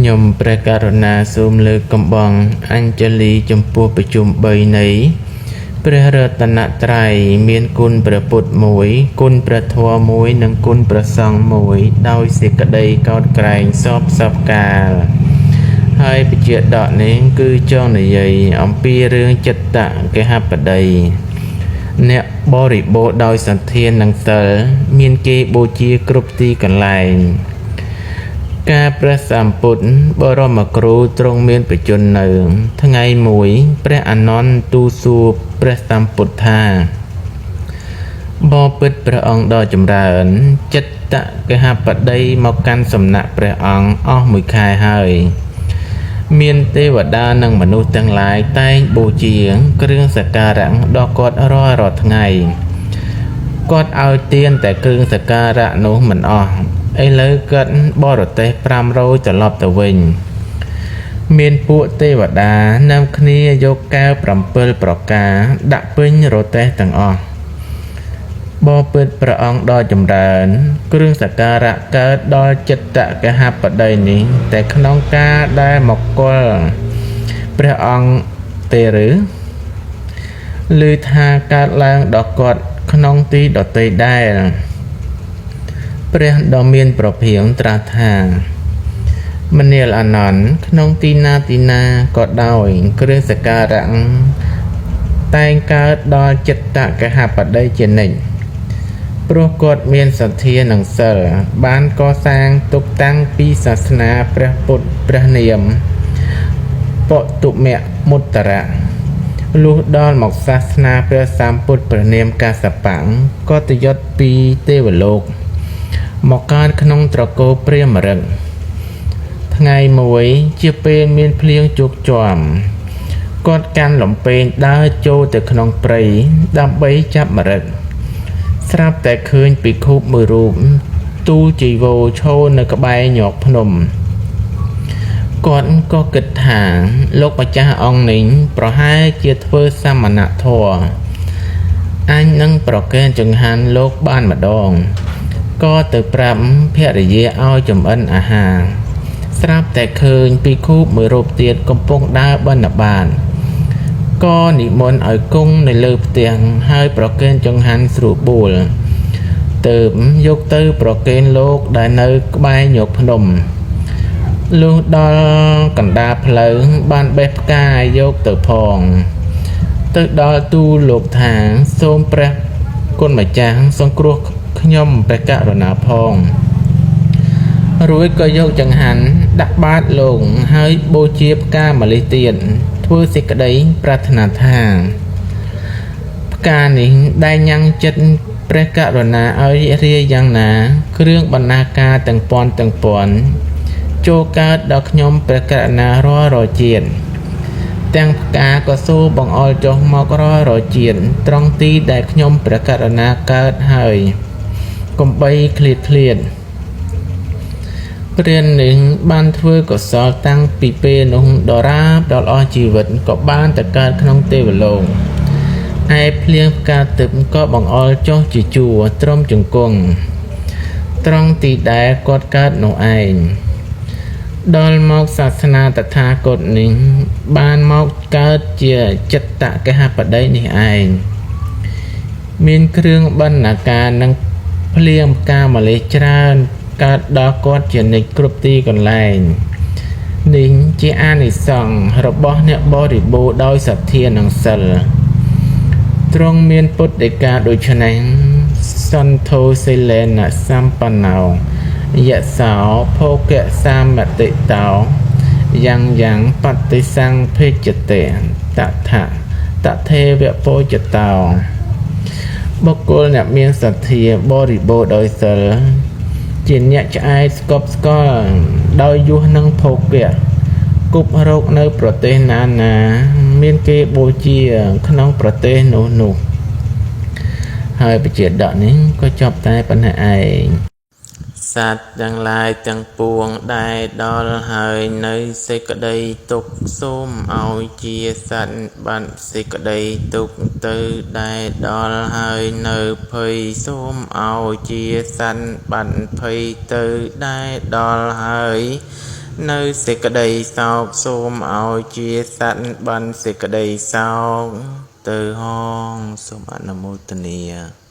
ខ្ញុំព្រះករុណាសូមលើកកំបងអញ្ជលីចំពោះប្រជុំ3នៃព្រះរតនត្រ័យមានគុណព្រះពុទ្ធ1គុណព្រះធម៌1និងគុណព្រះសង្ឃ1ដោយសេចក្តីកោតក្រែងសពកាលហើយបជាដកនេះគឺចង់និយាយអំពីរឿងចិត្តកហបតីអ្នកបរិបូរដោយសន្ធាននិងសិលមានគេបូជាគ្រប់ទីកន្លែងការព្រះសម្ពុទ្ធបរមគ្រូទ្រង់មានបជននៅថ្ងៃមួយព្រះអានន្ទទូលសួរព្រះសម្ពុទ្ធថាបបិទ្ធព្រះអង្គដ៏ចម្រើនចិត្តកហបតីមកកាន់សំណាក់ព្រះអង្គអស់មួយខែហើយមានទេវតានិងមនុស្សទាំងឡាយតែងបូជាគ្រឿងសក្ការៈដល់គាត់រាល់ថ្ងៃគាត់ឲ្យទានតែគ្រឿងសក្ការៈនោះមិនអស់ឥឡូវគាត់បរទេស500ត្រឡប់ទៅវិញមានពួកទេវតានាំគ្នាយកកែវ7ប្រការដាក់ពេញរទេះទាំងអស់បបិទ្ធព្រះអង្គដ៏ចម្រើនគ្រឿងសក្ការៈកើតដល់ចិត្តកហបតីនេះតែក្នុងការដែលមកគល់ព្រះអង្គទេឬឮថាកើតឡើងដល់គាត់ក្នុងទីដទៃដែរព្រះដ៏មានប្រភាងត្រាស់ថាមនាលអានន្ទក្នុងទីណាក៏ដោយគ្រឿងសក្ការៈតែងកើតដល់ចិត្តកហបតីជានិច្ចព្រោះគាត់មានសទ្ធានិងសិលបានកសាងទុកតាំងពីសាសនាព្រះពុទ្ធព្រះនាមបតុមមុត្តរៈលុះដល់មកសាសនាព្រះសម្ពុទ្ធព្រះនាមកាសបៈក៏ទៅយត់ពីទេវលោកមកកើតក្នុងត្រកូលព្រាហ្មរិកថ្ងៃមួយជាពេលមានភ្លៀងជោគជាំគាត់កាន់លំពែងដើរចូលទៅក្នុងព្រៃដើម្បីចាប់ម្រឹកស្រាប់តែឃើញភិក្ខុមួយរូបទូលជីវរឈរនៅក្បែរញោកភ្នំគាត់ក៏គិតថាលោកម្ចាស់អង្គនេះប្រហែលជាធ្វើសមណធម៌អញនឹងប្រកែកចង្ហាន់លោកបានម្ដងក៏ទៅប្រាប់ភរិយាឲ្យចម្អិនអាហារស្រាប់តែឃើញភិក្ខុមួយរូបទៀតកំពុងដើរបិណ្ឌបាតក៏និមន្តឲ្យគង់នៅលើផ្ទះហើយប្រគេនចង្ហាន់ស្រួលបួលទើបយកទៅប្រគេនលោកដែលនៅក្បែរញោកភ្នំលុះដល់កណ្ដាលផ្លូវបានបេះផ្កាយកទៅផងទៅដល់ទូលលោកថាសូមព្រះគុណម្ចាស់សង្គ្រោះខ្ញុំព្រះករុណាផងរួចក៏យកចង្ហាន់ដាក់បាតលោកហើយបូជាផ្កាម្លិះទៀតធ្វើសេចក្តីប្រាថ្នាថាផ្កានេះដែលញ៉ាំងចិត្តព្រះករុណាឲ្យរាយយ៉ាងណាគ្រឿងបណ្ណាការទាំងពាន់ចូលកើតដល់ខ្ញុំព្រះករុណារាល់ជាតិទាំងផ្កាក៏សូរបង្អុរចុះមករាល់ជាតិត្រង់ទីដែលខ្ញុំព្រះករុណាកើតហើយកុំបីឃ្លាតព្រះនឹងបានធ្វើកុសលតាំងពីពេលនោះដរាបដល់អស់ជីវិតក៏បានទៅកើតក្នុងទេវលោកឯភ្លៀងផ្កាទឹកក៏បង្អុរចុះជាជួរត្រឹមជង្គង់ត្រង់ទីដែលគាត់កើតនោះឯងដល់មកសាសនាតថាគតនេះបានមកកើតជាចិត្តកហបតីនេះឯងមានគ្រឿងបណ្ណាការនិងភ្លៀងផ្កាម្លិះច្រើនកើតដល់គាត់ជានិច្ចគ្រប់ទីកន្លែងនេះជាអានិសង្សរបស់អ្នកបរិបូរដោយសទ្ធានិងសិលទ្រង់មានពុទ្ធដីកាដូច្នេះសន្ធោសិលេនសម្បណ្ណោយសោភោគៈសាមតិតោយ៉ាងបតិសង្ភេចតេតថាតថេវពោចតោបុគ្គលអ្នកមានសទ្ធាបរិបូរដោយសិលជាអ្នកឆ្អែតស្កប់ស្កល់ដោយយុះនឹងភោគៈគប់រោគនៅប្រទេសណាមានគេបូជាក្នុងប្រទេសនោះហើយបជាដកនេះក៏ចប់តែប៉ុណ្ណេះឯងសត្វទាំងឡាយទាំងពួងដែលដល់ហើយនៅសេចក្តីទុក្ខសូមឲ្យជាសត្វបានសេចក្តីទុក្ខទៅដែលដល់ហើយនៅភ័យសូមឲ្យជាសត្វបានភ័យទៅដែលដល់ហើយ នៅសេចក្តីសោកសូមឲ្យជាសត្វបានសេចក្តីសោកទៅហងសូមអនុមោទនា